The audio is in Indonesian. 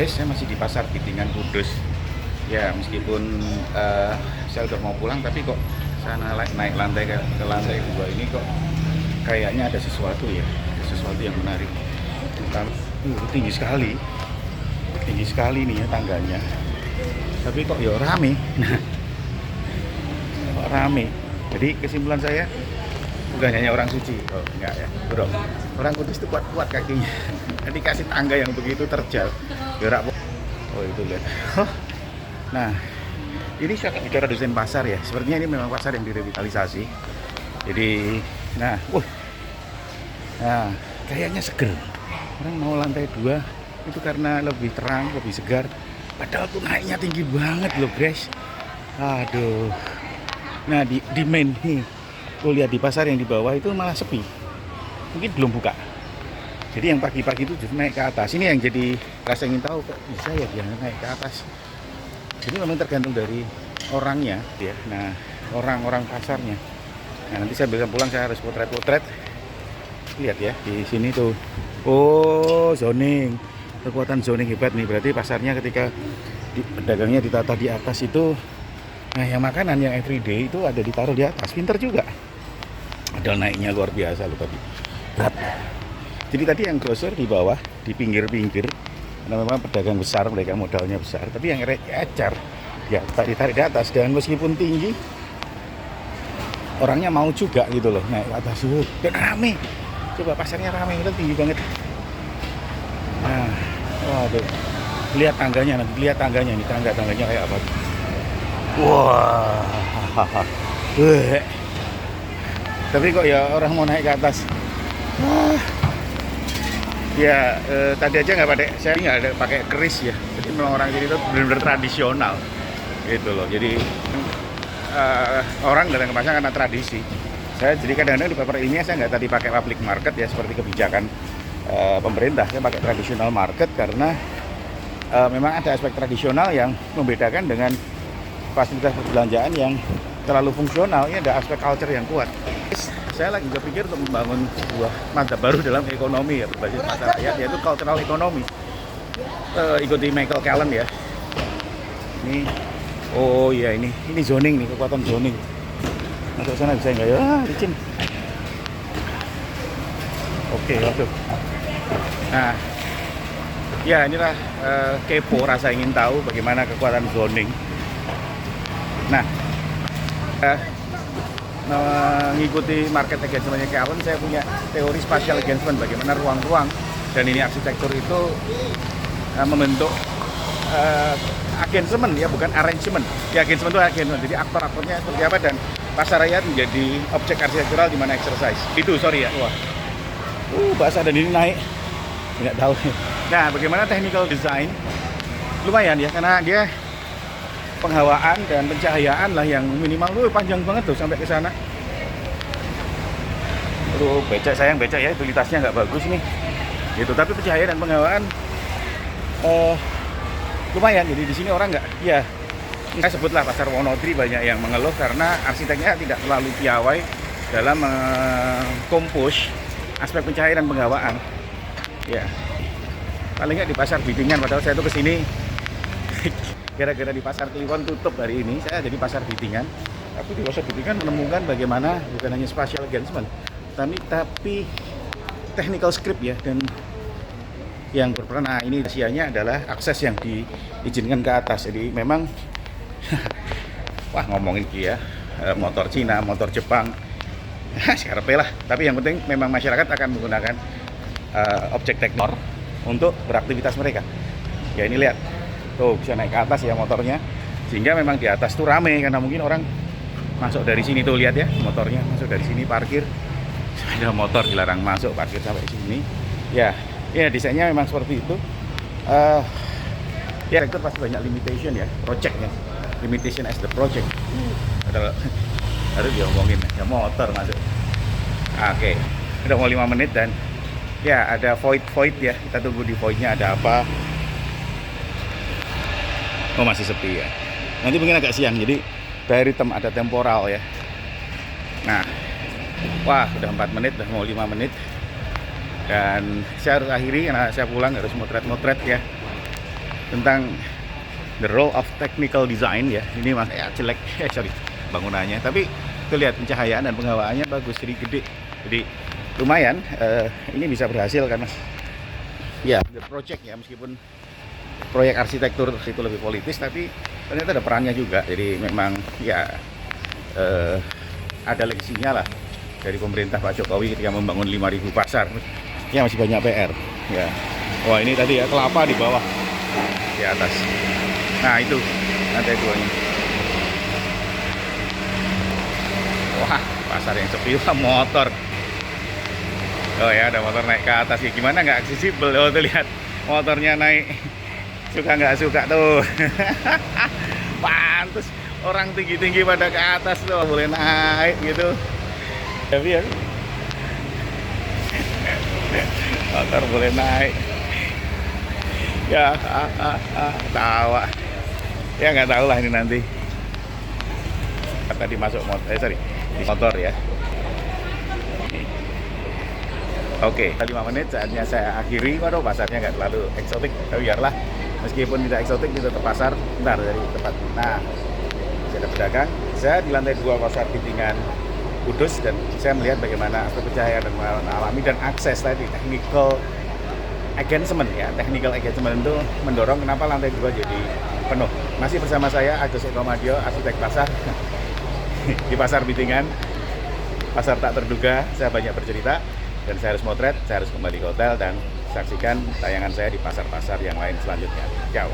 guys, saya masih di Pasar Gitingan Kudus. Ya, meskipun saya udah mau pulang, tapi kok sana naik lantai ke lantai 2 ini kok kayaknya ada sesuatu ya, ada sesuatu yang menarik. Tinggi sekali nih ya tangganya. Tapi kok ya rame. Nah, kok rame. Jadi kesimpulan saya bukan hanya orang suci, oh enggak ya, bro. Orang Kudus itu kuat-kuat kakinya. Jadi kasih tangga yang begitu terjal. Gerak. Oh itu lihat. Nah, ini saya bicara desain pasar ya. Sepertinya ini memang pasar yang direvitalisasi. Jadi, nah, kayaknya seger. Orang mau lantai 2 itu karena lebih terang, lebih segar. Padahal tuh naiknya tinggi banget loh, guys. Aduh. Nah, di main nih, gue lihat di pasar yang di bawah itu malah sepi. Mungkin belum buka. Jadi yang pagi-pagi itu justru naik ke atas. Ini yang jadi rasa ingin tahu kok bisa ya dia naik ke atas. Jadi memang tergantung dari orangnya ya. Nah, orang-orang pasarnya. Nah, nanti saya bisa pulang saya harus potret-potret. Lihat ya di sini tuh. Oh, zoning. Kekuatan zoning hebat nih. Berarti pasarnya ketika pedagangnya ditata di atas itu, nah yang makanan yang everyday itu ada ditaruh di atas. Pinter juga. Padahal naiknya luar biasa loh tadi. Berat. Jadi tadi yang grosor di bawah, di pinggir-pinggir, karena memang pedagang besar, mereka modalnya besar. Tapi yang ecar, ya ditarik di atas. Dan meskipun tinggi, orangnya mau juga gitu loh naik ke atas. Dan rame. Coba pasarnya rame, itu tinggi banget. Nah, waduh. Lihat tangganya nanti, lihat tangganya ini, tangganya kayak apa? Wah, tapi kok ya orang mau naik ke atas. Ya tadi aja nggak pakai, saya nggak ada pakai keris ya. Jadi memang orang sini itu benar-benar tradisional, gitu loh. Jadi orang datang ke pasar karena tradisi. Saya jadi kadang-kadang di paper ini saya nggak tadi pakai public market ya seperti kebijakan pemerintah. Saya pakai traditional market karena memang ada aspek tradisional yang membedakan dengan fasilitas perbelanjaan yang terlalu fungsional. Ini ada aspek culture yang kuat. Saya lagi berpikir untuk membangun sebuah mata baru dalam ekonomi ya, berbasis pasar rakyat, yaitu cultural economy. Ikuti Michael Callen ya. Ini, oh iya ini zoning nih, kekuatan zoning. Masuk sana bisa nggak ya? Licin. Oke, masuk. Nah, ya inilah kepo, rasa ingin tahu bagaimana kekuatan zoning. Nah, mengikuti market againstment-nya Callen, saya punya teori spatial againstment, bagaimana ruang-ruang dan ini arsitektur itu membentuk againstment ya, bukan arrangement. Ya againstment itu againstment, jadi aktor-aktornya seperti apa dan pasar rakyat menjadi objek arsitektural di mana exercise. Itu sorry ya. Wah. Bahasa dan ini naik. Tidak tahu. Nah, bagaimana technical design? Lumayan ya, karena dia penghawaan dan pencahayaan lah yang minimal panjang banget tuh sampai ke sana. Aduh, becak sayang becak ya, utilitasnya nggak bagus nih. Gitu, tapi pencahayaan dan penghawaan lumayan. Jadi di sini orang nggak, ya saya sebutlah pasar Wonodri banyak yang mengeluh karena arsiteknya tidak terlalu piawai dalam mengkompos aspek pencahayaan dan penghawaan. Ya, paling nggak di pasar Gitingan, padahal saya tuh kesini gara-gara di pasar Kliwon tutup hari ini, saya jadi pasar Gitingan. Tapi di pasar Gitingan menemukan bagaimana bukan hanya spatial againstment, tapi technical script ya, dan yang berperan. Nah ini rahasianya adalah akses yang diizinkan ke atas. Jadi memang wah ngomongin ya motor Cina, motor Jepang, siapa lah. Tapi yang penting memang masyarakat akan menggunakan objek teknik untuk beraktivitas mereka. Ya ini lihat. Tuh bisa naik ke atas ya motornya, sehingga memang di atas tuh rame karena mungkin orang masuk dari sini tuh, lihat ya motornya masuk dari sini, parkir sepeda motor dilarang masuk, parkir sampai sini. Ya desainnya memang seperti itu. Ya itu pasti banyak limitation ya, projectnya, limitation as the project. Padahal harus diomongin ya motor masuk. Oke, udah mau 5 menit dan ya ada void ya, kita tunggu di voidnya ada apa. Oh masih sepi ya. Nanti mungkin agak siang, jadi dari ada temporal ya. Nah, wah udah 4 menit, udah mau 5 menit. Dan saya harus akhiri karena saya pulang harus motret-motret ya. tentang the role of technical design ya. Ini mas ya jelek sorry bangunannya, tapi tuh lihat pencahayaan dan penghawaannya bagus, jadi gede, jadi lumayan. Ini bisa berhasil karena ya the project ya, meskipun proyek arsitektur itu lebih politis, tapi ternyata ada perannya juga. Jadi memang ya ada legasinya lah dari pemerintah Pak Jokowi ketika membangun 5.000 pasar. Ya masih banyak PR ya. Wah ini tadi ya kelapa di bawah, di atas. Nah itu lantai 2-nya. Wah pasar yang sepi lah motor. Oh ya ada motor naik ke atas ya, gimana nggak aksesibel. Oh tuh lihat motornya naik, suka nggak suka tuh. Pantes orang tinggi-tinggi pada ke atas tuh boleh naik gitu. Tapi ya motor boleh naik ya. Tawa ya, nggak tahu lah ini nanti. Tadi masuk motor, motor ya. Oke, 5 menit saatnya saya akhiri. Waduh pasarnya nggak terlalu eksotik, tapi biarlah, meskipun tidak eksotik di tetap pasar. Bentar dari tempat. Nah saya ada pedagang, saya di lantai 2 pasar Pitingan Kudus, dan saya melihat bagaimana aspek pencahayaan dan pengalaman alami dan akses tadi, technical engagement ya. Technical engagement itu mendorong kenapa lantai 2 jadi penuh. Masih bersama saya Agus Eko Madio, arsitek pasar di pasar Pitingan, pasar tak terduga. Saya banyak bercerita dan saya harus motret, saya harus kembali ke hotel dan saksikan tayangan saya di pasar-pasar yang lain selanjutnya. Ciao.